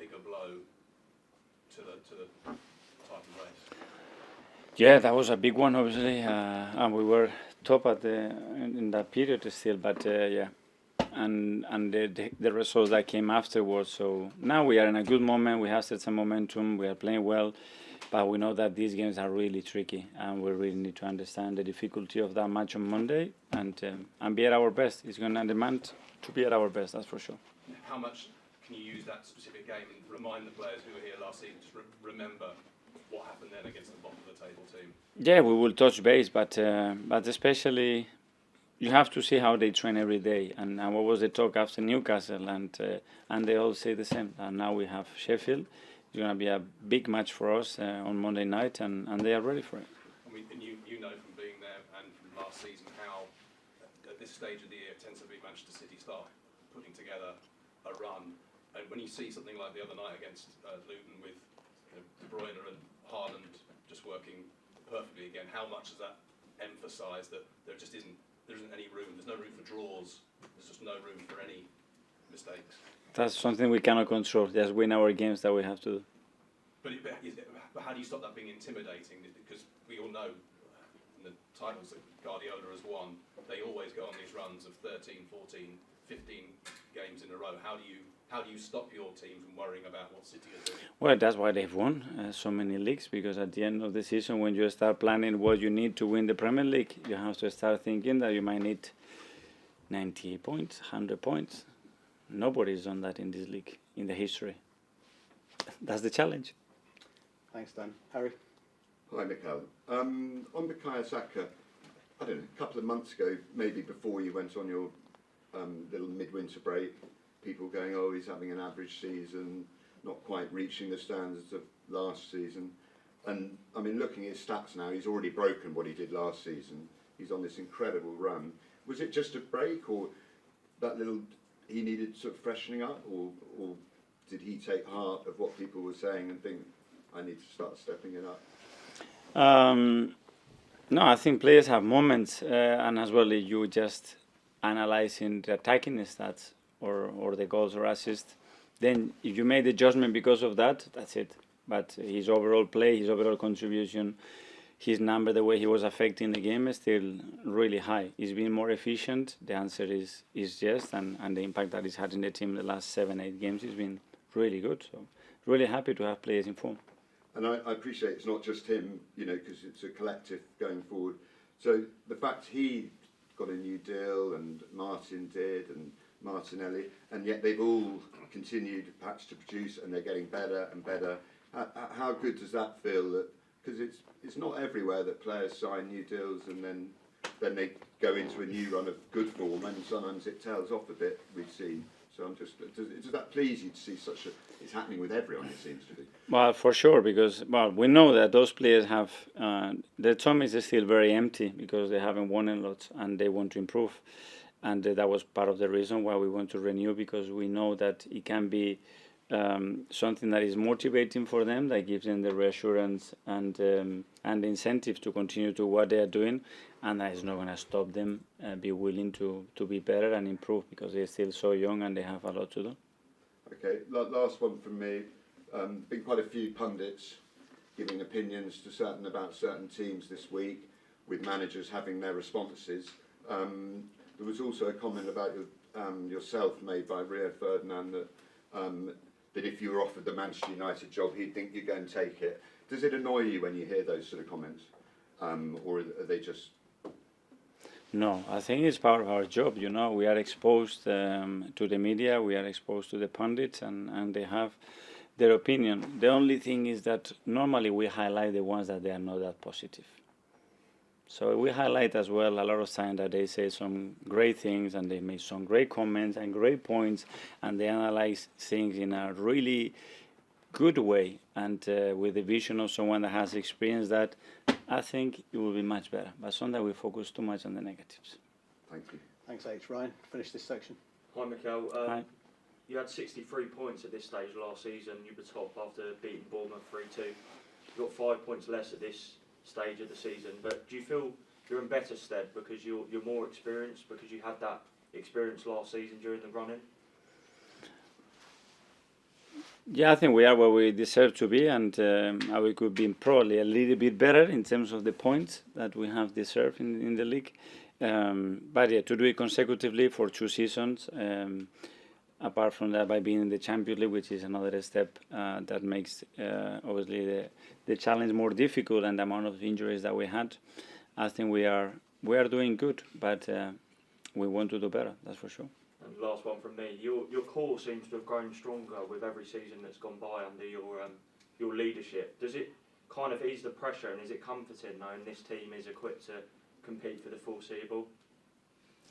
bigger blow to the title race? Yeah, that was a big one, obviously, and we were top in that period still. But yeah, and the results that came afterwards. So now we are in a good moment. We have set some momentum. We are playing well, but we know that these games are really tricky, and we really need to understand the difficulty of that match on Monday and be at our best. It's going to demand to be at our best, that's for sure. How much can you use that specific game and remind the players who were here last season to remember what happened then against the bottom of the table team? Yeah, we will touch base, but especially you have to see how they train every day and what was the talk after Newcastle, and they all say the same. And now we have Sheffield. It's going to be a big match for us on Monday night, and they are ready for it. I mean, and you know from being there and from last season how at this stage of the year it tends to be Manchester City start putting together a run. And when you see something like the other night against Luton with De Bruyne and Haaland just working perfectly again, how much does that emphasise that there isn't any room? There's no room for draws. There's just no room for any mistakes. That's something we cannot control. Just win our games that we have to do. But how do you stop that being intimidating? Because we all know the titles that Guardiola has won, they always go on these runs of 13, 14, 15 games in a row. How do you stop your team from worrying about what City are doing? Well, that's why they've won so many leagues, because at the end of the season, when you start planning what you need to win the Premier League, you have to start thinking that you might need 90 points, 100 points. Nobody's done that in this league, in the history. That's the challenge. Thanks, Dan. Harry? Hi, Mikel. On Bukayo Saka, I don't know, a couple of months ago, maybe before you went on your little midwinter break, people going, oh, he's having an average season, not quite reaching the standards of last season. And, I mean, looking at his stats now, he's already broken what he did last season. He's on this incredible run. Was it just a break, or that little... he needed sort of freshening up, or did he take heart of what people were saying and think, I need to start stepping it up? No, I think players have moments, and as well you just analyzing the attacking stats or the goals or assists. Then if you made the judgment because of that, that's it. But his overall play, his overall contribution, his number, the way he was affecting the game is still really high. He's been more efficient. The answer is yes, and the impact that he's had in the team the last 7-8 games has been really good. So really happy to have players in form. And I appreciate it's not just him, you know, because it's a collective going forward. So the fact he got a new deal, and Martin did, and Martinelli, and yet they've all continued perhaps to produce, and they're getting better and better. How good does that feel? That because it's not everywhere that players sign new deals and then they go into a new run of good form, and sometimes it tails off a bit, we've seen. So I'm just, does that please you to see such a, it's happening with everyone, it seems to be? Well, for sure, because we know that those players have, their tummies are still very empty because they haven't won a lot and they want to improve. And that was part of the reason why we want to renew, because we know that it can be something that is motivating for them, that gives them the reassurance and the incentive to continue to what they are doing, and that is not going to stop them be willing to be better and improve, because they're still so young and they have a lot to do. Okay, last one from me. Been quite a few pundits giving opinions about certain teams this week, with managers having their responses. There was also a comment about yourself made by Rio Ferdinand that if you were offered the Manchester United job, he'd think you'd go and take it. Does it annoy you when you hear those sort of comments, or are they just? No, I think it's part of our job. You know, we are exposed to the media, we are exposed to the pundits, and they have their opinion. The only thing is that normally we highlight the ones that they are not that positive. So we highlight as well a lot of times that they say some great things and they make some great comments and great points, and they analyze things in a really good way and with the vision of someone that has experienced that. I think it will be much better. But sometimes we focus too much on the negatives. Thank you. Thanks, H. Ryan, finish this section. Hi, Mikel. Hi. You had 63 points at this stage last season. You were top after beating Bournemouth 3-2. You've got 5 points less at this stage of the season. But do you feel you're in better stead because you're more experienced, because you had that experience last season during the run-in? Yeah, I think we are where we deserve to be, and we could be probably a little bit better in terms of the points that we have deserved in the league. But yeah, to do it consecutively for 2 seasons, apart from that, by being in the Champions League, which is another step that makes obviously the challenge more difficult, and the amount of injuries that we had, I think we are doing good, but we want to do better. That's for sure. And last one from me. Your core seems to have grown stronger with every season that's gone by under your leadership. Does it kind of ease the pressure, and is it comforting knowing this team is equipped to compete for the foreseeable?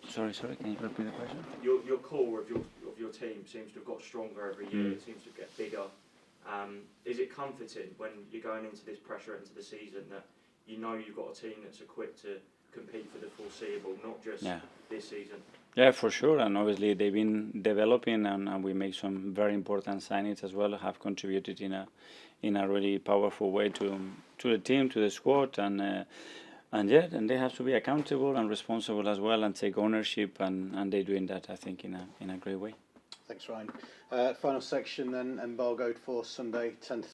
Sorry, can you repeat the question? Your core of your team seems to have got stronger every year. It seems to get bigger. Is it comforting when you're going into this pressure into the season that you know you've got a team that's equipped to compete for the foreseeable, not just this season? Yeah, for sure, and obviously they've been developing, and we make some very important signings as well. Have contributed in a really powerful way to the team, to the squad, and they have to be accountable and responsible as well, and take ownership, and they're doing that, I think, in a great way. Thanks, Ryan. Final section then, embargoed for Sunday, 10